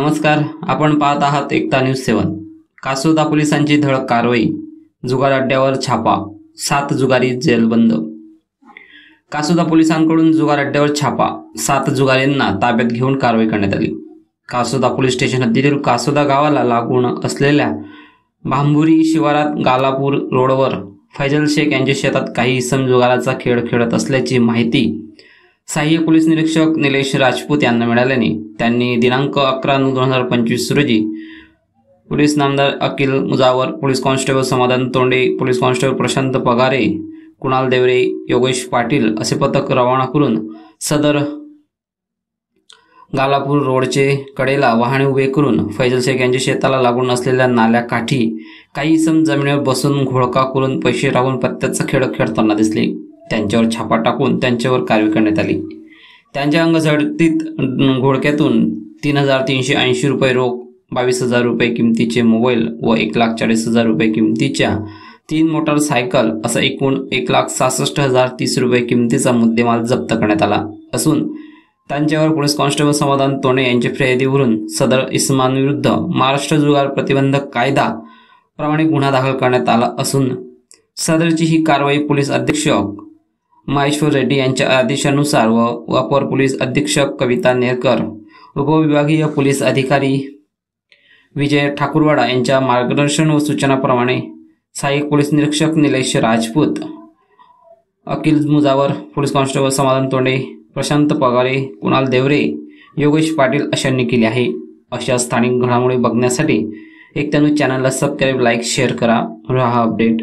नमस्कार, आपण पाहत आहात एकता न्यूज 7। कासोदा पोलिसांची धडक कारवाई, जुगार अड्ड्यावर छापा, 7 जुगारी जेलबंद। कासोदा पोलिसांकडून जुगार अड्ड्यावर छापा, 7 जुगारींना ताब्यात घेऊन कारवाई करण्यात आली। कासोदा पोलीस स्टेशन हद्दीतील कासोदा गावाला लागून असलेल्या भांबुरी शिवारात गालापूर रोडवर फैजल शेख यांच्या शेतात काही इसम जुगाराचा खेळ खेळत असल्याची माहिती सहाय्यक पोलीस निरीक्षक निलेश राजपूत यांना मिळाल्याने त्यांनी दिनांक 11/9/2025 रोजी पोलीस नामदार अकिल मुजावर, पोलीस कॉन्स्टेबल समाधान तोंडे, पोलीस कॉन्स्टेबल प्रशांत पगारे, कुणाल देवरे, योगेश पाटील असे पथक रवाना करून सदर गालापूर रोडचे कडेला वाहने उभे करून फैजल शेख यांच्या शेताला लागून असलेल्या नाल्याकाठी काही इसम जमिनीवर बसून घोळका करून पैसे राहून पत्त्याचा खेळ खेळताना दिसले। त्यांच्यावर छापा टाकून त्यांच्यावर कारवाई करण्यात आली। त्यांच्या अंगझडतीत घोळक्यातून 3,380 रुपये रोख, 22,000 रुपये किमतीचे मोबाईल व 1,40,000 रुपये किमतीच्या 3 मोटारसायकल असा एकूण 1,66,030 रुपये किमतीचा मुद्देमाल जप्त करण्यात आला असून त्यांच्यावर पोलीस कॉन्स्टेबल समाधान तोंडे यांच्या फिर्यादीवरून सदर इसमांविरुद्ध महाराष्ट्र जुगार प्रतिबंधक कायदा प्रमाणे गुन्हा दाखल करण्यात आला असून सदरची ही कारवाई पोलीस अधीक्षक महेश्वर रेड्डी यांच्या आदेशानुसार व अपर पोलीस अधीक्षक कविता नेरकर, उपविभागीय पोलीस अधिकारी विजय ठाकूरवाडा यांच्या मार्गदर्शन व सूचनाप्रमाणे सहाय्यक पोलीस निरीक्षक निलेश राजपूत, अकिल मुजावर, पोलीस कॉन्स्टेबल समाधान तोंडे, प्रशांत पगारे, कुणाल देवरे, योगेश पाटील अशांनी केली आहे। अशा स्थानिक घडामोडी बघण्यासाठी एकता न्यूज चॅनलला सबस्क्राईब, लाईक, शेअर करा। रहा अपडेट।